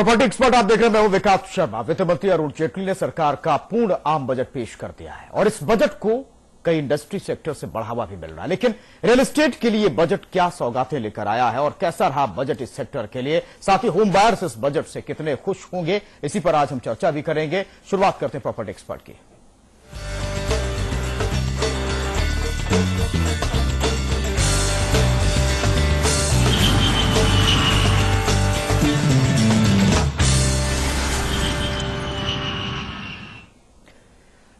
Property expert आप देख रहे हैं, मैं हूं विकास शर्मा। वित्त मंत्री अरुण जेटली ने सरकार का पूर्ण आम बजट पेश कर दिया है और इस बजट को कई इंडस्ट्री सेक्टर से बढ़ावा भी मिल रहा है। लेकिन रियल एस्टेट के लिए बजट क्या सौगातें लेकर आया है और कैसा रहा बजट इस सेक्टर के लिए, साथ ही होम बायर्स इस बजट से कितने खुश होंगे, इसी पर आज हम चर्चा भी करेंगे। शुरुआत करते हैं प्रॉपर्टी एक्सपर्ट की।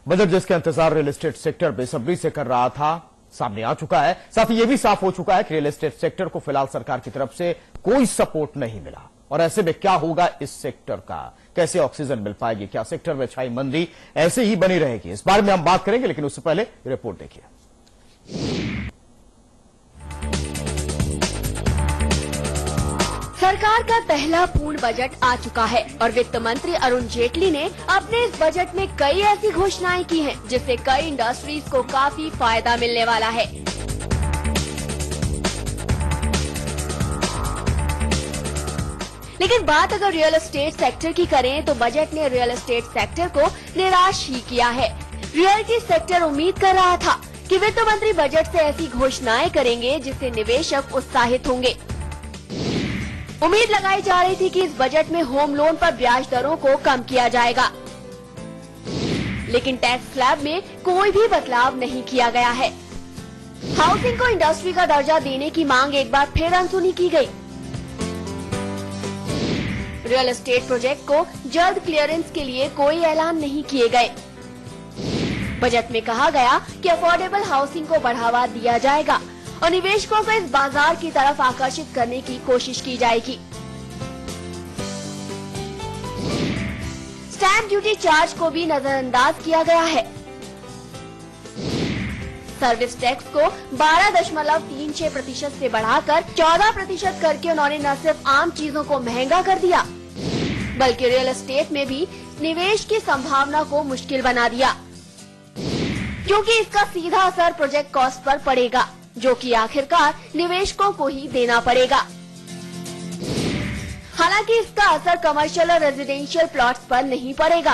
बजट जिसका इंतजार रियल एस्टेट सेक्टर बेसब्री से कर रहा था, सामने आ चुका है। साथ ही यह भी साफ हो चुका है कि रियल एस्टेट सेक्टर को फिलहाल सरकार की तरफ से कोई सपोर्ट नहीं मिला। और ऐसे में क्या होगा इस सेक्टर का, कैसे ऑक्सीजन मिल पाएगी, क्या सेक्टर में छाई मंदी ऐसे ही बनी रहेगी, इस बारे में हम बात करेंगे। लेकिन उससे पहले रिपोर्ट देखिए। सरकार का पहला पूर्ण बजट आ चुका है और वित्त मंत्री अरुण जेटली ने अपने इस बजट में कई ऐसी घोषणाएं की हैं जिससे कई इंडस्ट्रीज को काफी फायदा मिलने वाला है। लेकिन बात अगर रियल एस्टेट सेक्टर की करें तो बजट ने रियल एस्टेट सेक्टर को निराश ही किया है। रियल्टी सेक्टर उम्मीद कर रहा था कि वित्त मंत्री बजट से ऐसी घोषणाएं करेंगे जिससे निवेशक उत्साहित होंगे। उम्मीद लगाई जा रही थी कि इस बजट में होम लोन पर ब्याज दरों को कम किया जाएगा, लेकिन टैक्स स्लैब में कोई भी बदलाव नहीं किया गया है। हाउसिंग को इंडस्ट्री का दर्जा देने की मांग एक बार फिर अनसुनी की गई। रियल एस्टेट प्रोजेक्ट को जल्द क्लियरेंस के लिए कोई ऐलान नहीं किए गए। बजट में कहा गया कि अफोर्डेबल हाउसिंग को बढ़ावा दिया जाएगा और निवेशकों को इस बाजार की तरफ आकर्षित करने की कोशिश की जाएगी। स्टैंप ड्यूटी चार्ज को भी नजरअंदाज किया गया है। सर्विस टैक्स को 12.36% से बढ़ाकर 14% करके उन्होंने न सिर्फ आम चीजों को महंगा कर दिया, बल्कि रियल एस्टेट में भी निवेश की संभावना को मुश्किल बना दिया, क्योंकि इसका सीधा असर प्रोजेक्ट कॉस्ट पर पड़ेगा, जो कि आखिरकार निवेशकों को ही देना पड़ेगा। हालांकि इसका असर कमर्शियल और रेजिडेंशियल प्लॉट्स पर नहीं पड़ेगा।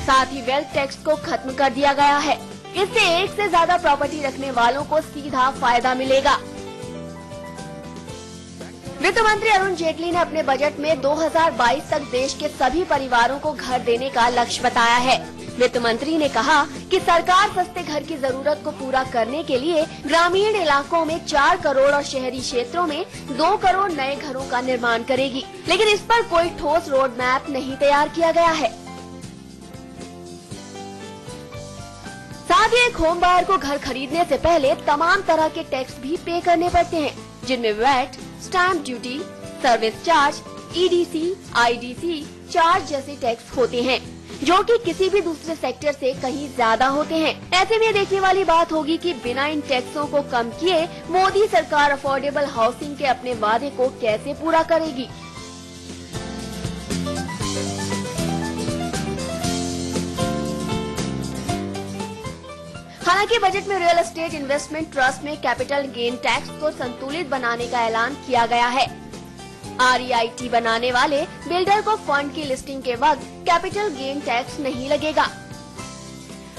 साथ ही वेल्थ टैक्स को खत्म कर दिया गया है। इससे एक से ज्यादा प्रॉपर्टी रखने वालों को सीधा फायदा मिलेगा। वित्त मंत्री अरुण जेटली ने अपने बजट में 2022 तक देश के सभी परिवारों को घर देने का लक्ष्य बताया है। वित्त मंत्री ने कहा कि सरकार सस्ते घर की जरूरत को पूरा करने के लिए ग्रामीण इलाकों में 4 करोड़ और शहरी क्षेत्रों में 2 करोड़ नए घरों का निर्माण करेगी, लेकिन इस पर कोई ठोस रोड मैप नहीं तैयार किया गया है। साथ ही एक होम बायर को घर खरीदने से पहले तमाम तरह के टैक्स भी पे करने पड़ते हैं, जिनमें VAT, stamp duty, service charge, EDC, IDC charge जैसे टैक्स होते हैं, जो कि किसी भी दूसरे सेक्टर से कहीं ज्यादा होते हैं। ऐसे में देखने वाली बात होगी कि बिना इन टैक्सों को कम किए मोदी सरकार अफोर्डेबल हाउसिंग के अपने वादे को कैसे पूरा करेगी। हालांकि बजट में रियल एस्टेट इन्वेस्टमेंट ट्रस्ट में कैपिटल गेन टैक्स को संतुलित बनाने का ऐलान किया गया है। REIT बनाने वाले बिल्डर को फंड की लिस्टिंग के वक्त कैपिटल गेन टैक्स नहीं लगेगा।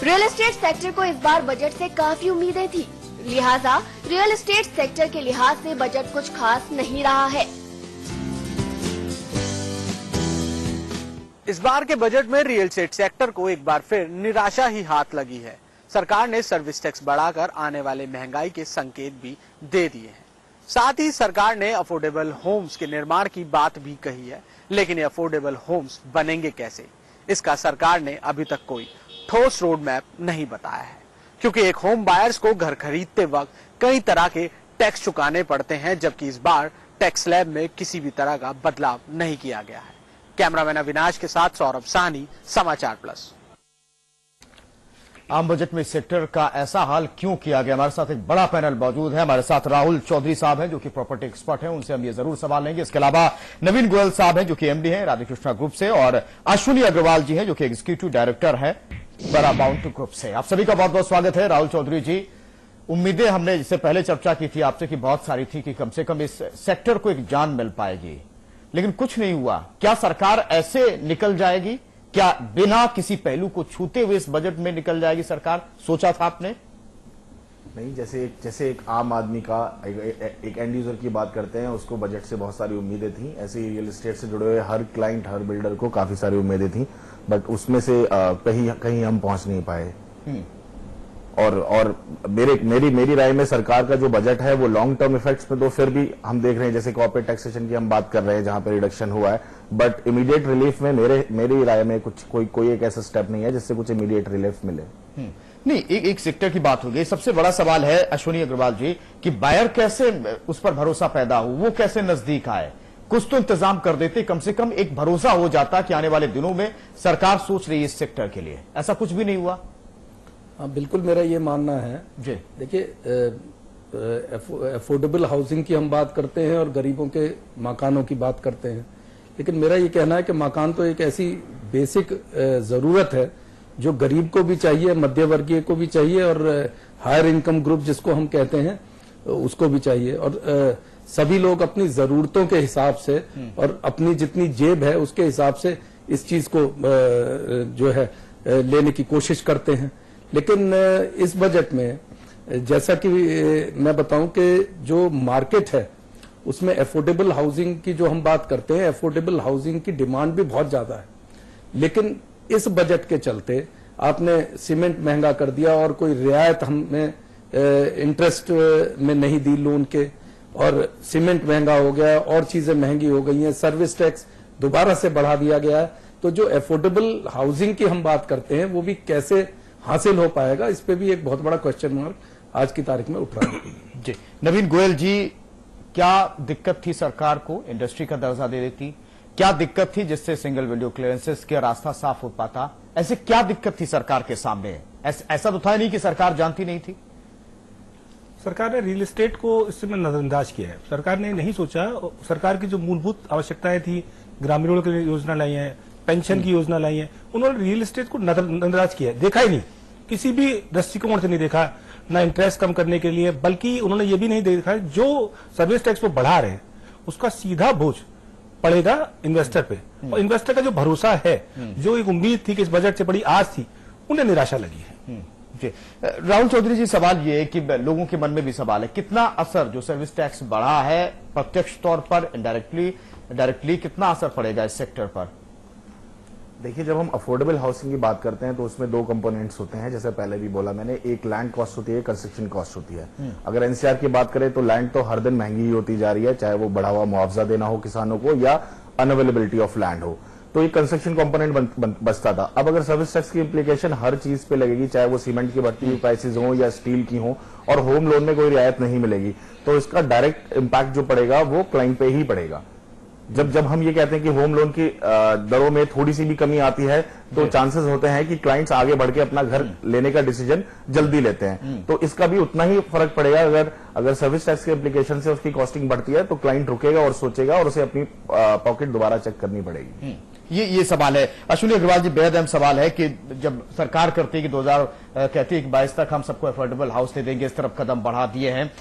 रियल एस्टेट सेक्टर को इस बार बजट से काफी उम्मीदें थी, लिहाजा रियल एस्टेट सेक्टर के लिहाज से बजट कुछ खास नहीं रहा है। इस बार के बजट में रियल एस्टेट सेक्टर को एक बार फिर निराशा ही हाथ लगी है। सरकार ने सर्विस टैक्स बढ़ाकर आने वाले महंगाई के संकेत भी दे दिए हैं। साथ ही सरकार ने अफोर्डेबल होम्स के निर्माण की बात भी कही है, लेकिन ये अफोर्डेबल होम्स बनेंगे कैसे, इसका सरकार ने अभी तक कोई ठोस रोड मैप नहीं बताया है, क्योंकि एक होम बायर्स को घर खरीदते वक्त कई तरह के टैक्स चुकाने पड़ते हैं, जबकि इस बार टैक्स स्लैब में किसी भी तरह का बदलाव नहीं किया गया है। कैमरामैन अविनाश के साथ सौरभ साहनी, समाचार प्लस। आम बजट में इस सेक्टर का ऐसा हाल क्यों किया गया? हमारे साथ एक बड़ा पैनल मौजूद है। हमारे साथ राहुल चौधरी साहब हैं, जो कि प्रॉपर्टी एक्सपर्ट हैं, उनसे हम ये जरूर सवाल लेंगे। इसके अलावा नवीन गोयल साहब हैं, जो कि MD हैं राधाकृष्णा ग्रुप से, और अश्विनी अग्रवाल जी हैं, जो कि एग्जीक्यूटिव डायरेक्टर हैं पैरामाउंट ग्रुप से। आप सभी का बहुत बहुत स्वागत है। राहुल चौधरी जी, उम्मीदें हमने इससे पहले चर्चा की थी आपसे कि बहुत सारी थी कि कम से कम इस सेक्टर को एक जान मिल पाएगी, लेकिन कुछ नहीं हुआ। क्या सरकार ऐसे निकल जाएगी? क्या बिना किसी पहलू को छूते हुए इस बजट में निकल जाएगी सरकार? सोचा था आपने? नहीं, जैसे एक आम आदमी का एक एंड यूजर की बात करते हैं, उसको बजट से बहुत सारी उम्मीदें थी। ऐसे ही रियल एस्टेट से जुड़े हुए हर क्लाइंट, हर बिल्डर को काफी सारी उम्मीदें थी, बट उसमें से कहीं हम पहुंच नहीं पाए। और मेरी राय में सरकार का जो बजट है वो लॉन्ग टर्म इफेक्ट्स में तो फिर भी हम देख रहे हैं, जैसे कॉर्पोरेट टैक्सेशन की हम बात कर रहे हैं जहां पे रिडक्शन हुआ है, बट इमीडिएट रिलीफ में मेरी राय में कुछ कोई एक ऐसा स्टेप नहीं है जिससे कुछ इमीडिएट रिलीफ मिले। नहीं, एक सेक्टर की बात हो गई। सबसे बड़ा सवाल है अश्विनी अग्रवाल जी कि बायर कैसे उस पर भरोसा पैदा हो, वो कैसे नजदीक आए? कुछ तो इंतजाम कर देते, कम से कम एक भरोसा हो जाता कि आने वाले दिनों में सरकार सोच रही है इस सेक्टर के लिए। ऐसा कुछ भी नहीं हुआ। हाँ, बिल्कुल मेरा ये मानना है जी। देखिए, अफोर्डेबल हाउसिंग की हम बात करते हैं और गरीबों के मकानों की बात करते हैं, लेकिन मेरा ये कहना है कि मकान तो एक ऐसी बेसिक जरूरत है जो गरीब को भी चाहिए, मध्यवर्गीय को भी चाहिए और हायर इनकम ग्रुप जिसको हम कहते हैं उसको भी चाहिए। और सभी लोग अपनी जरूरतों के हिसाब से और अपनी जितनी जेब है उसके हिसाब से इस चीज को जो है लेने की कोशिश करते हैं। लेकिन इस बजट में जैसा कि मैं बताऊं कि जो मार्केट है उसमें अफोर्डेबल हाउसिंग की जो हम बात करते हैं, अफोर्डेबल हाउसिंग की डिमांड भी बहुत ज्यादा है, लेकिन इस बजट के चलते आपने सीमेंट महंगा कर दिया और कोई रियायत हमें इंटरेस्ट में नहीं दी लोन के, और सीमेंट महंगा हो गया और चीजें महंगी हो गई हैं, सर्विस टैक्स दोबारा से बढ़ा दिया गया है। तो जो अफोर्डेबल हाउसिंग की हम बात करते हैं वो भी कैसे हासिल हो पाएगा, इस पे भी एक बहुत बड़ा क्वेश्चन मार्क आज की तारीख में उठ रहा है। जी, नवीन गोयल जी, क्या दिक्कत थी सरकार को इंडस्ट्री का दर्जा दे देती? क्या दिक्कत थी जिससे सिंगल विंडो क्लियरेंसेस का रास्ता साफ हो पाता? ऐसे क्या दिक्कत थी सरकार के सामने? ऐसा तो था नहीं कि सरकार जानती नहीं थी। सरकार ने रियल एस्टेट को इससे नजरअंदाज किया है। सरकार ने नहीं सोचा, सरकार की जो मूलभूत आवश्यकताएं थी, ग्रामीणों की योजना लाई है, पेंशन की योजना लाई है, उन्होंने रियल एस्टेट को नजरअंदाज किया है, देखा ही नहीं, किसी भी दृष्टिकोण से नहीं देखा, ना इंटरेस्ट कम करने के लिए, बल्कि उन्होंने ये भी नहीं देखा जो सर्विस टैक्स वो बढ़ा रहे हैं उसका सीधा बोझ पड़ेगा इन्वेस्टर पे, और इन्वेस्टर का जो भरोसा है, जो एक उम्मीद थी कि इस बजट से बड़ी आज थी, उन्हें निराशा लगी है। जी, राहुल चौधरी जी, सवाल ये है कि लोगों के मन में भी सवाल है, कितना असर जो सर्विस टैक्स बढ़ा है प्रत्यक्ष तौर पर, डायरेक्टली कितना असर पड़ेगा इस सेक्टर पर? देखिए, जब हम अफोर्डेबल हाउसिंग की बात करते हैं तो उसमें दो कंपोनेंट्स होते हैं, जैसे पहले भी बोला मैंने, एक लैंड कॉस्ट होती है, कंस्ट्रक्शन कॉस्ट होती है। अगर एनसीआर की बात करें तो लैंड तो हर दिन महंगी ही होती जा रही है, चाहे वो बढ़ा हुआ मुआवजा देना हो किसानों को या अनअवेलेबिलिटी ऑफ लैंड हो, तो ये कंस्ट्रक्शन कंपोनेंट बचता था। अब अगर सर्विस टैक्स की इम्प्लीकेशन हर चीज पे लगेगी, चाहे वो सीमेंट की बढ़ती हुई प्राइसेस हो या स्टील की हो, और होम लोन में कोई रियायत नहीं मिलेगी, तो इसका डायरेक्ट इम्पैक्ट जो पड़ेगा वो क्लाइंट पे ही पड़ेगा। जब हम ये कहते हैं कि होम लोन की दरों में थोड़ी सी भी कमी आती है तो चांसेस होते हैं कि क्लाइंट्स आगे बढ़ के अपना घर लेने का डिसीजन जल्दी लेते हैं, तो इसका भी उतना ही फर्क पड़ेगा। अगर सर्विस टैक्स के एप्लीकेशन से उसकी कॉस्टिंग बढ़ती है तो क्लाइंट रुकेगा और सोचेगा और उसे अपनी पॉकेट दोबारा चेक करनी पड़ेगी। ये सवाल है अश्विनी अग्रवाल जी, बेहद अहम सवाल है कि जब सरकार करती है कि 2000 कहती है कि 22 तक हम सबको अफोर्डेबल हाउस दे देंगे, इस तरफ कदम बढ़ा दिए हैं,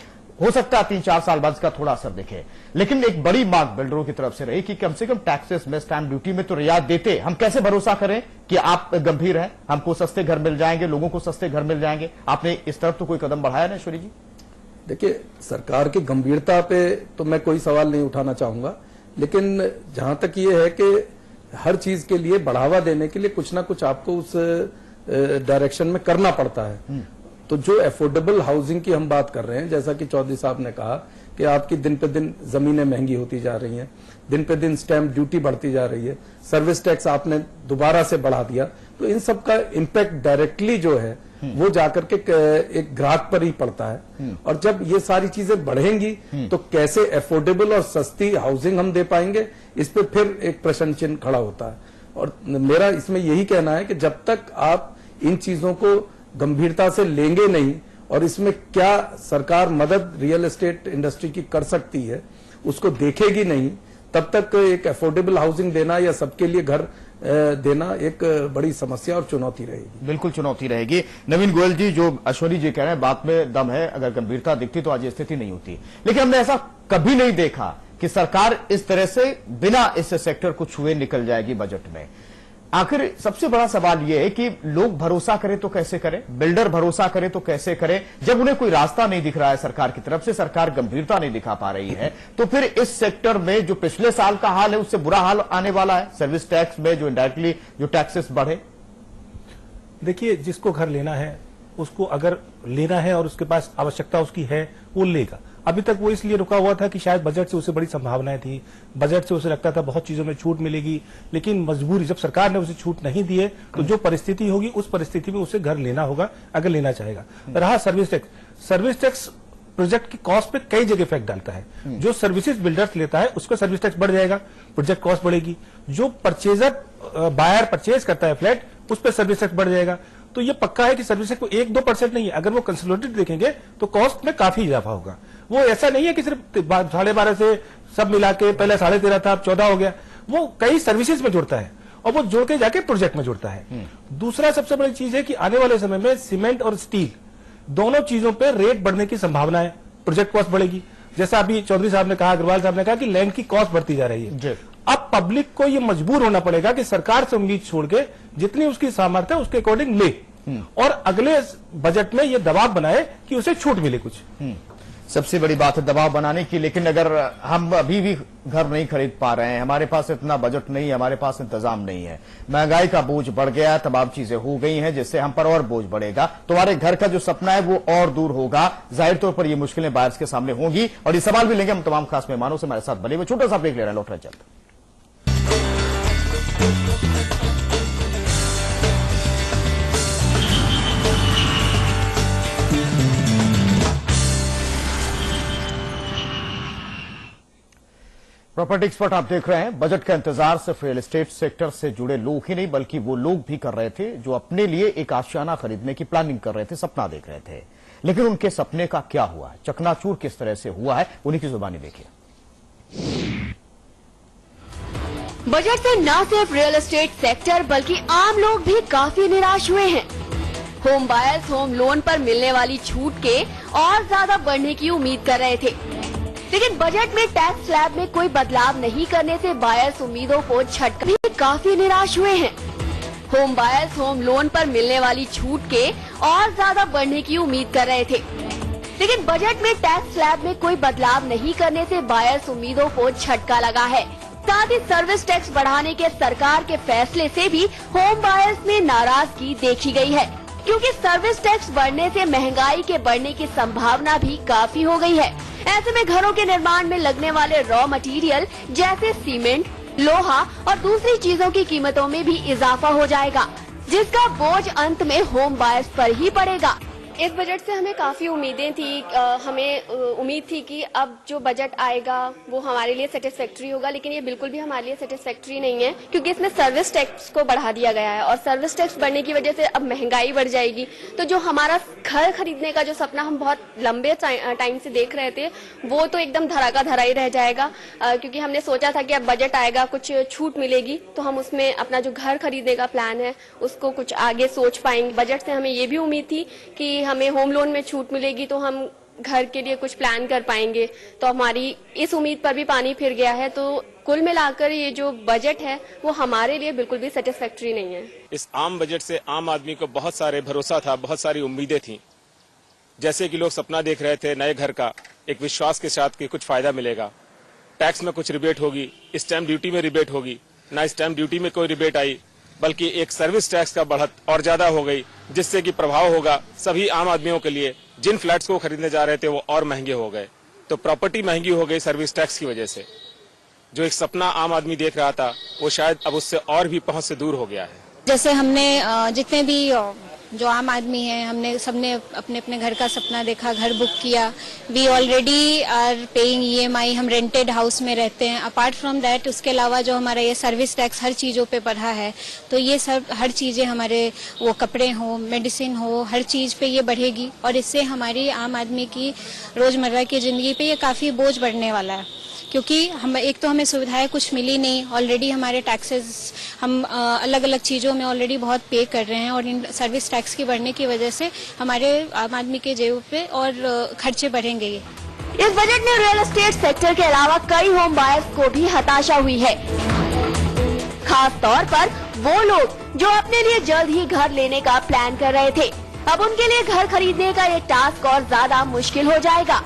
हो सकता है 3-4 साल बाद इसका थोड़ा असर दिखे, लेकिन एक बड़ी मांग बिल्डरों की तरफ से रही कि कम से कम टैक्सेस में, स्टैंप ड्यूटी में तो रियायत देते। हम कैसे भरोसा करें कि आप गंभीर हैं, हमको सस्ते घर मिल जाएंगे, लोगों को सस्ते घर मिल जाएंगे? आपने इस तरफ तो कोई कदम बढ़ाया ना ईश्वरी जी? देखिए, सरकार की गंभीरता पे तो मैं कोई सवाल नहीं उठाना चाहूंगा, लेकिन जहां तक ये है कि हर चीज के लिए बढ़ावा देने के लिए कुछ ना कुछ आपको उस डायरेक्शन में करना पड़ता है। तो जो अफोर्डेबल हाउसिंग की हम बात कर रहे हैं, जैसा कि चौधरी साहब ने कहा कि आपकी दिन पे दिन जमीनें महंगी होती जा रही हैं, दिन पे दिन स्टैंप ड्यूटी बढ़ती जा रही है, सर्विस टैक्स आपने दोबारा से बढ़ा दिया, तो इन सब का इम्पैक्ट डायरेक्टली जो है वो जाकर के एक ग्राहक पर ही पड़ता है। और जब ये सारी चीजें बढ़ेंगी तो कैसे अफोर्डेबल और सस्ती हाउसिंग हम दे पाएंगे, इस पे फिर एक प्रश्न चिन्ह खड़ा होता है। और मेरा इसमें यही कहना है कि जब तक आप इन चीजों को गंभीरता से लेंगे नहीं और इसमें क्या सरकार मदद रियल एस्टेट इंडस्ट्री की कर सकती है उसको देखेगी नहीं, तब तक एक अफोर्डेबल हाउसिंग देना या सबके लिए घर देना एक बड़ी समस्या और चुनौती रहेगी। बिल्कुल चुनौती रहेगी। नवीन गोयल जी, जो अश्विनी जी कह रहे हैं बात में दम है, अगर गंभीरता दिखती तो आज ये स्थिति नहीं होती, लेकिन हमने ऐसा कभी नहीं देखा कि सरकार इस तरह से बिना इस सेक्टर को छुए निकल जाएगी बजट में। आखिर सबसे बड़ा सवाल यह है कि लोग भरोसा करें तो कैसे करें, बिल्डर भरोसा करें तो कैसे करें, जब उन्हें कोई रास्ता नहीं दिख रहा है सरकार की तरफ से, सरकार गंभीरता नहीं दिखा पा रही है, तो फिर इस सेक्टर में जो पिछले साल का हाल है उससे बुरा हाल आने वाला है। सर्विस टैक्स में जो इनडायरेक्टली जो टैक्सेस बढ़े, देखिए जिसको घर लेना है उसको अगर लेना है और उसके पास आवश्यकता उसकी है वो लेगा। अभी तक वो इसलिए रुका हुआ था कि शायद बजट से उसे बड़ी संभावनाएं थी, बजट से उसे लगता था बहुत चीजों में छूट मिलेगी, लेकिन मजबूरी जब सरकार ने उसे छूट नहीं दी है तो जो परिस्थिति होगी उस परिस्थिति में उसे घर लेना होगा अगर लेना चाहेगा। रहा सर्विस टैक्स प्रोजेक्ट की कॉस्ट पे कई जगह इफेक्ट डालता है। जो सर्विसेज बिल्डर्स लेता है उसका सर्विस टैक्स बढ़ जाएगा, प्रोजेक्ट कॉस्ट बढ़ेगी। जो परचेजर बायर परचेज करता है फ्लैट उस पर सर्विस टैक्स बढ़ जाएगा। तो ये पक्का है कि सर्विस टैक्स को 1-2% नहीं है, अगर वो कंसोलिडेटेड देखेंगे तो कॉस्ट में काफी इजाफा होगा। वो ऐसा नहीं है कि सिर्फ 12.5 से सब मिला के पहले 13.5 था अब 14 हो गया, वो कई सर्विसेज में जुड़ता है और वो जोड़ के जाके प्रोजेक्ट में जुड़ता है। दूसरा सबसे बड़ी चीज है कि आने वाले समय में सीमेंट और स्टील दोनों चीजों पे रेट बढ़ने की संभावना है, प्रोजेक्ट कॉस्ट बढ़ेगी। जैसा अभी चौधरी साहब ने कहा, अग्रवाल साहब ने कहा कि लैंड की कॉस्ट बढ़ती जा रही है। अब पब्लिक को ये मजबूर होना पड़ेगा कि सरकार से उम्मीद छोड़ के जितनी उसकी सामर्थ्य है उसके अकॉर्डिंग ले और अगले बजट में ये दबाव बनाए कि उसे छूट मिले कुछ। सबसे बड़ी बात है दबाव बनाने की। लेकिन अगर हम अभी भी घर नहीं खरीद पा रहे हैं, हमारे पास इतना बजट नहीं है, हमारे पास इंतजाम नहीं है, महंगाई का बोझ बढ़ गया, तमाम चीजें हो गई हैं जिससे हम पर और बोझ बढ़ेगा, तुम्हारे घर का जो सपना है वो और दूर होगा। जाहिर तौर पर ये मुश्किलें बायर्स के सामने होंगी और ये सवाल भी लेंगे हम तमाम खास मेहमानों से। हमारे साथ बने हुए छोटा सा ब्रेक ले रहे हैं, लौट रहे जल्द। प्रॉपर्टी एक्सपर्ट आप देख रहे हैं। बजट का इंतजार सिर्फ रियल एस्टेट सेक्टर से जुड़े लोग ही नहीं बल्कि वो लोग भी कर रहे थे जो अपने लिए एक आशियाना खरीदने की प्लानिंग कर रहे थे, सपना देख रहे थे। लेकिन उनके सपने का क्या हुआ, चकनाचूर किस तरह से हुआ है, उन्हीं की जुबानी देखिए। बजट से न सिर्फ रियल एस्टेट सेक्टर बल्कि आम लोग भी काफी निराश हुए हैं। होम बायर्स होम लोन पर मिलने वाली छूट के और ज्यादा बढ़ने की उम्मीद कर रहे थे, लेकिन बजट में टैक्स स्लैब में कोई बदलाव नहीं करने से बायर्स उम्मीदों को झटका भी काफी निराश हुए हैं। होम बायर्स होम लोन पर मिलने वाली छूट के और ज्यादा बढ़ने की उम्मीद कर रहे थे, लेकिन बजट में टैक्स स्लैब में कोई बदलाव नहीं करने से बायर्स उम्मीदों को झटका लगा है। साथ ही सर्विस टैक्स बढ़ाने के सरकार के फैसले से भी होम बायर्स में नाराजगी देखी गई है, क्योंकि सर्विस टैक्स बढ़ने से महंगाई के बढ़ने की संभावना भी काफी हो गई है। ऐसे में घरों के निर्माण में लगने वाले रॉ मटेरियल जैसे सीमेंट, लोहा और दूसरी चीजों की कीमतों में भी इजाफा हो जाएगा, जिसका बोझ अंत में होम बायर्स पर ही पड़ेगा। इस बजट से हमें काफी उम्मीदें थी। हमें उम्मीद थी कि अब जो बजट आएगा वो हमारे लिए सेटिस्फैक्ट्री होगा, लेकिन ये बिल्कुल भी हमारे लिए सेटिस्फैक्ट्री नहीं है, क्योंकि इसमें सर्विस टैक्स को बढ़ा दिया गया है और सर्विस टैक्स बढ़ने की वजह से अब महंगाई बढ़ जाएगी। तो जो हमारा घर खरीदने का जो सपना हम बहुत लंबे टाइम से देख रहे थे वो तो एकदम धरा का धरा ही रह जाएगा, क्योंकि हमने सोचा था कि अब बजट आएगा, कुछ छूट मिलेगी तो हम उसमें अपना जो घर खरीदने का प्लान है उसको कुछ आगे सोच पाएंगे। बजट से हमें ये भी उम्मीद थी कि हमें होम लोन में छूट मिलेगी तो हम घर के लिए कुछ प्लान कर पाएंगे, तो हमारी इस उम्मीद पर भी पानी फिर गया है। तो कुल मिलाकर ये जो बजट है वो हमारे लिए बिल्कुल भी सेटिस्फैक्ट्री नहीं है। इस आम बजट से आम आदमी को बहुत सारे भरोसा था, बहुत सारी उम्मीदें थी। जैसे कि लोग सपना देख रहे थे नए घर का, एक विश्वास के साथ कि कुछ फायदा मिलेगा, टैक्स में कुछ रिबेट होगी, स्टैंप ड्यूटी में रिबेट होगी, ना स्टैंप ड्यूटी में कोई रिबेट आई बल्कि एक सर्विस टैक्स का बढ़त और ज्यादा हो गई, जिससे कि प्रभाव होगा सभी आम आदमियों के लिए। जिन फ्लैट्स को खरीदने जा रहे थे वो और महंगे हो गए, तो प्रॉपर्टी महंगी हो गई सर्विस टैक्स की वजह से। जो एक सपना आम आदमी देख रहा था वो शायद अब उससे और भी पहुंच से दूर हो गया है। जैसे हमने जितने भी जो आम आदमी हैं, हमने सबने अपने अपने घर का सपना देखा, घर बुक किया। We already are paying EMI, हम रेंटेड हाउस में रहते हैं। अपार्ट फ्रॉम दैट उसके अलावा जो हमारा ये सर्विस टैक्स हर चीज़ों पे बढ़ा है, तो ये सब हर चीज़ें हमारे वो कपड़े हो, मेडिसिन हो, हर चीज़ पे ये बढ़ेगी और इससे हमारी आम आदमी की रोज़मर्रा की ज़िंदगी पे ये काफ़ी बोझ बढ़ने वाला है, क्योंकि हम एक तो हमें सुविधाएं कुछ मिली नहीं। ऑलरेडी हमारे टैक्सेस हम अलग अलग चीज़ों में ऑलरेडी बहुत पे कर रहे हैं और इन सर्विस टैक्स की बढ़ने की वजह से हमारे आम आदमी के जेब पे और खर्चे बढ़ेंगे। इस बजट में रियल एस्टेट सेक्टर के अलावा कई होम बायर्स को भी हताशा हुई है, खास तौर पर वो लोग जो अपने लिए जल्द ही घर लेने का प्लान कर रहे थे। अब उनके लिए घर खरीदने का ये टास्क और ज्यादा मुश्किल हो जाएगा।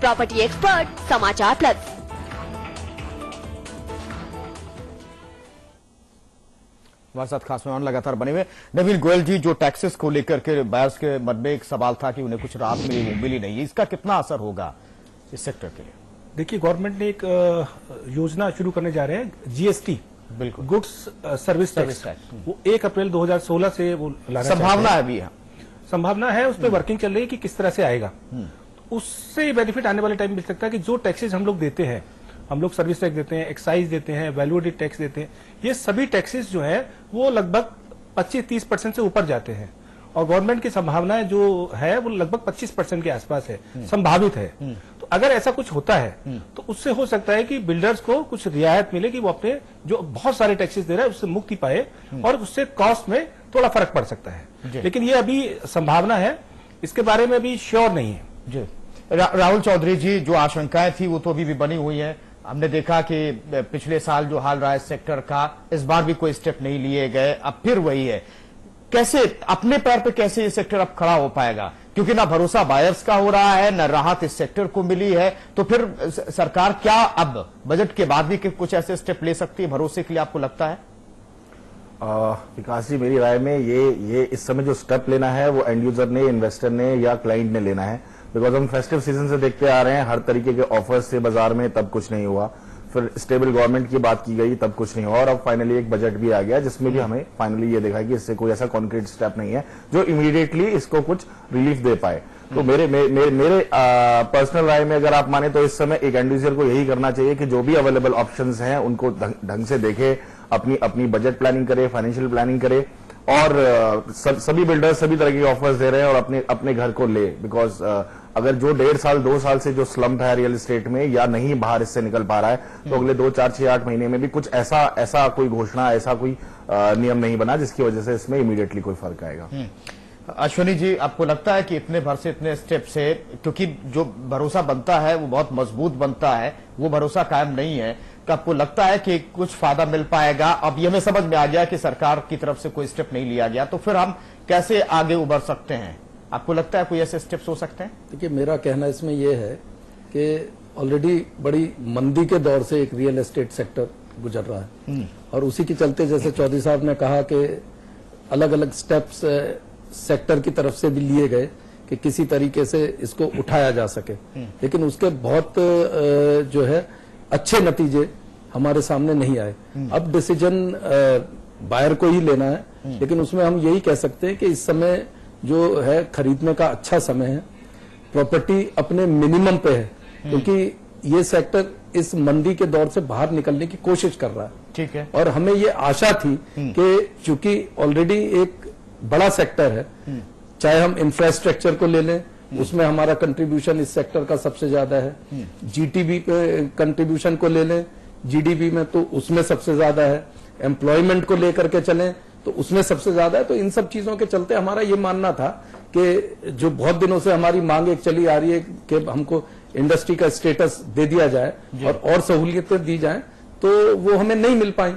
प्रॉपर्टी एक्सपर्ट, समाचार प्लस। हमारे साथ खास मेहमान लगातार बने हुए। नवीन गोयल जी, जो टैक्सेस को लेकर के बायर्स के मन में एक सवाल था कि उन्हें कुछ राहत मिली, वो मिली नहीं, इसका कितना असर होगा इस सेक्टर के लिए? देखिए, गवर्नमेंट ने एक योजना शुरू करने जा रहे हैं, जीएसटी, बिल्कुल, गुड्स सर्विस टैक्स। वो 1 अप्रैल 2016 से वो लाना संभावना है भी, संभावना है, उस पर वर्किंग चल रही है कि किस तरह से आएगा। उससे बेनिफिट आने वाले टाइम मिल सकता है कि जो टैक्सेस हम लोग देते हैं, हम लोग सर्विस टैक्स देते हैं, एक्साइज देते हैं, वैल्यू एडेड टैक्स देते हैं, ये सभी टैक्सेस जो है वो लगभग 25-30% से ऊपर जाते हैं और गवर्नमेंट की संभावना जो है वो लगभग 25% के आसपास है, संभावित है। तो अगर ऐसा कुछ होता है तो उससे हो सकता है कि बिल्डर्स को कुछ रियायत मिले कि वो अपने जो बहुत सारे टैक्सेस दे रहा है उससे मुक्ति पाए और उससे कॉस्ट में थोड़ा फर्क पड़ सकता है। लेकिन ये अभी संभावना है, इसके बारे में अभी श्योर नहीं है। जी राहुल चौधरी जी, जो आशंकाएं थी वो तो अभी भी बनी हुई है। हमने देखा कि पिछले साल जो हाल रहा है सेक्टर का, इस बार भी कोई स्टेप नहीं लिए गए, अब फिर वही है। कैसे अपने पैर पे कैसे ये सेक्टर अब खड़ा हो पाएगा? क्योंकि ना भरोसा बायर्स का हो रहा है, ना राहत इस सेक्टर को मिली है, तो फिर सरकार क्या अब बजट के बाद भी कुछ ऐसे स्टेप ले सकती है भरोसे के लिए, आपको लगता है? विकास जी, मेरी राय में ये इस समय जो स्टेप लेना है वो एंड यूजर ने, इन्वेस्टर ने या क्लाइंट ने लेना है। बिकॉज हम फेस्टिव सीजन से देखते आ रहे हैं, हर तरीके के ऑफर्स थे बाजार में, तब कुछ नहीं हुआ। फिर स्टेबल गवर्नमेंट की बात की गई, तब कुछ नहीं हुआ, और अब फाइनली एक बजट भी आ गया जिसमें भी हमें फाइनली ये देखा कि इससे कोई ऐसा कॉन्क्रीट स्टेप नहीं है जो इमीडिएटली इसको कुछ रिलीफ दे पाए। तो मेरे पर्सनल राय में अगर आप माने तो इस समय एक एंड यूजर को यही करना चाहिए कि जो भी अवेलेबल ऑप्शंस हैं उनको ढंग से देखे, अपनी बजट प्लानिंग करे, फाइनेंशियल प्लानिंग करे, और सभी बिल्डर्स सभी तरह के ऑफर्स दे रहे हैं और अपने घर को ले। बिकॉज अगर जो 1.5 साल 2 साल से जो स्लम्प है रियल एस्टेट में या नहीं बाहर इससे निकल पा रहा है, तो अगले 2, 4, 6, 8 महीने में भी कुछ ऐसा कोई घोषणा, ऐसा कोई नियम नहीं बना जिसकी वजह से इसमें इमीडिएटली कोई फर्क आएगा। अश्विनी जी, आपको लगता है कि इतने भर से इतने स्टेप से, क्योंकि जो भरोसा बनता है वो बहुत मजबूत बनता है, वो भरोसा कायम नहीं है, तो आपको लगता है कि कुछ फायदा मिल पाएगा? अब ये हमें समझ में आ गया कि सरकार की तरफ से कोई स्टेप नहीं लिया गया, तो फिर हम कैसे आगे उभर सकते हैं? आपको लगता है कोई ऐसे स्टेप्स हो सकते हैं? देखिए, मेरा कहना इसमें यह है कि ऑलरेडी बड़ी मंदी के दौर से एक रियल एस्टेट सेक्टर गुजर रहा है और उसी के चलते, जैसे चौधरी साहब ने कहा कि अलग अलग स्टेप्स सेक्टर की तरफ से भी लिए गए कि किसी तरीके से इसको उठाया जा सके, लेकिन उसके बहुत जो है अच्छे नतीजे हमारे सामने नहीं आए। अब डिसीजन बायर को ही लेना है, लेकिन उसमें हम यही कह सकते हैं कि इस समय जो है खरीदने का अच्छा समय है, प्रॉपर्टी अपने मिनिमम पे है, क्योंकि ये सेक्टर इस मंदी के दौर से बाहर निकलने की कोशिश कर रहा है। ठीक है। और हमें ये आशा थी कि चूंकि ऑलरेडी एक बड़ा सेक्टर है, चाहे हम इंफ्रास्ट्रक्चर को ले लें, उसमें हमारा कंट्रीब्यूशन इस सेक्टर का सबसे ज्यादा है, जीटीबी पे कंट्रीब्यूशन को ले लें, जीडीपी में तो उसमें सबसे ज्यादा है, एम्प्लॉयमेंट को लेकर के चलें तो उसमें सबसे ज्यादा है। तो इन सब चीजों के चलते हमारा ये मानना था कि जो बहुत दिनों से हमारी मांग एक चली आ रही है कि हमको इंडस्ट्री का स्टेटस दे दिया जाए और सहूलियतें दी जाएं, तो वो हमें नहीं मिल पाई।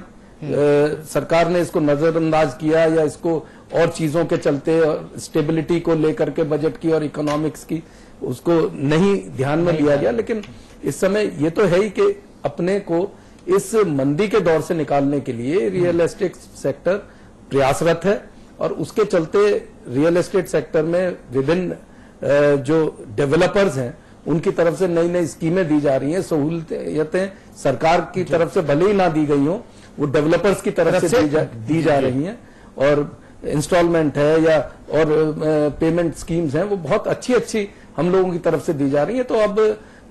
सरकार ने इसको नजरअंदाज किया या इसको और चीजों के चलते, स्टेबिलिटी को लेकर के बजट की और इकोनॉमिक्स की, उसको नहीं ध्यान में लिया गया। लेकिन इस समय ये तो है ही कि अपने को इस मंदी के दौर से निकालने के लिए रियल एस्टेट सेक्टर प्रयासरत है और उसके चलते रियल एस्टेट सेक्टर में विभिन्न जो डेवलपर्स हैं उनकी तरफ से नई नई स्कीमें दी जा रही हैं, सहूलियतें सरकार की तरफ से भले ही ना दी गई हो, वो डेवलपर्स की तरफ से दी जा रही हैं, और इंस्टॉलमेंट है या और पेमेंट स्कीम्स हैं, वो बहुत अच्छी हम लोगों की तरफ से दी जा रही है। तो अब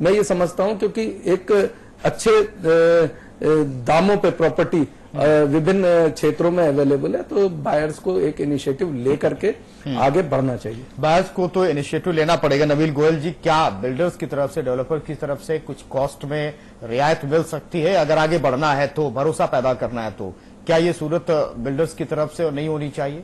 मैं ये समझता हूं क्योंकि एक अच्छे दामों पे प्रॉपर्टी विभिन्न क्षेत्रों में अवेलेबल है, तो बायर्स को एक इनिशिएटिव लेकर के आगे बढ़ना चाहिए। बायर्स को तो इनिशिएटिव लेना पड़ेगा। नवीन गोयल जी, क्या बिल्डर्स की तरफ से, डेवलपर की तरफ से कुछ कॉस्ट में रियायत मिल सकती है अगर आगे बढ़ना है तो, भरोसा पैदा करना है तो? क्या ये सूरत बिल्डर्स की तरफ से नहीं होनी चाहिए?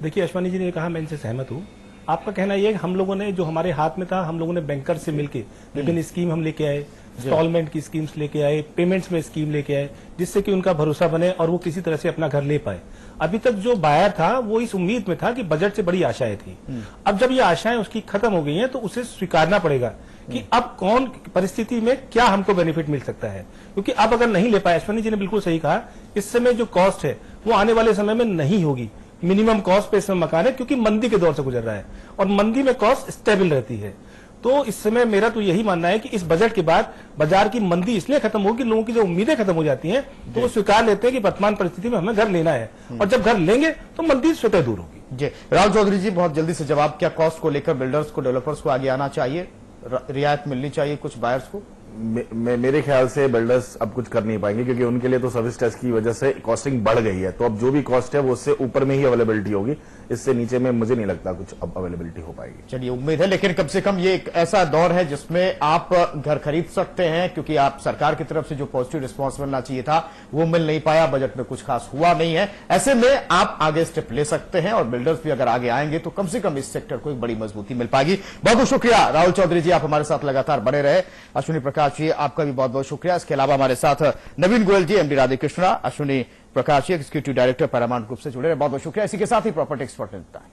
देखिए, अश्वानी जी ने कहा, मैं इनसे सहमत हूं। आपका कहना यह है कि हम लोगों ने जो हमारे हाथ में था, हम लोगों ने बैंकर से मिलके विभिन्न स्कीम हम लेके आए, इंस्टॉलमेंट की स्कीम्स लेके आए, पेमेंट्स में स्कीम लेके आए, जिससे कि उनका भरोसा बने और वो किसी तरह से अपना घर ले पाए। अभी तक जो बायर था वो इस उम्मीद में था कि बजट से बड़ी आशाएं थी। अब जब ये आशाएं उसकी खत्म हो गई हैं तो उसे स्वीकारना पड़ेगा कि अब कौन परिस्थिति में क्या हमको बेनिफिट मिल सकता है, क्योंकि अब अगर नहीं ले पाए, अश्विनी जी ने बिल्कुल सही कहा, इस समय जो कॉस्ट है वो आने वाले समय में नहीं होगी। मिनिमम कॉस्ट पे इस समय मकान है, क्योंकि मंदी के दौर से गुजर रहा है और मंदी में कॉस्ट स्टेबल रहती है। तो इस समय मेरा तो यही मानना है कि इस बजट के बाद बाजार की मंदी इसलिए खत्म होगी, लोगों की जो उम्मीदें खत्म हो जाती हैं तो वो स्वीकार लेते हैं कि वर्तमान परिस्थिति में हमें घर लेना है, और जब घर लेंगे तो मंदी स्वतः दूर होगी। जी राहुल चौधरी जी, बहुत जल्दी से जवाब, क्या कॉस्ट को लेकर बिल्डर्स को, डेवलपर्स को आगे आना चाहिए, रियायत मिलनी चाहिए कुछ बायर्स को? मेरे ख्याल से बिल्डर्स अब कुछ कर नहीं पाएंगे, क्योंकि उनके लिए तो सर्विस टैक्स की वजह से कॉस्टिंग बढ़ गई है। तो अब जो भी कॉस्ट है वो उससे ऊपर में ही अवेलेबिलिटी होगी, इससे नीचे में मुझे नहीं लगता कुछ अब अवेलेबिलिटी हो पाएगी। चलिए, उम्मीद है, लेकिन कम से कम ये एक ऐसा दौर है जिसमें आप घर खरीद सकते हैं, क्योंकि आप सरकार की तरफ से जो पॉजिटिव रिस्पांस मिलना चाहिए था वो मिल नहीं पाया, बजट में कुछ खास हुआ नहीं है। ऐसे में आप आगे स्टेप ले सकते हैं और बिल्डर्स भी अगर आगे आएंगे तो कम से कम इस सेक्टर को एक बड़ी मजबूती मिल पाएगी। बहुत बहुत शुक्रिया राहुल चौधरी जी, आप हमारे साथ लगातार बने रहे। अश्विनी प्रकाश जी, आपका भी बहुत बहुत शुक्रिया। इसके अलावा हमारे साथ नवीन गोयल जी, MD Radhe Krishna, Ashwini Prakash ji, executive director Paramount group से जुड़े रहे, बहुत बहुत शुक्रिया। इसी के साथ ही प्रॉपर्टी एक्सपर्ट मिलता है।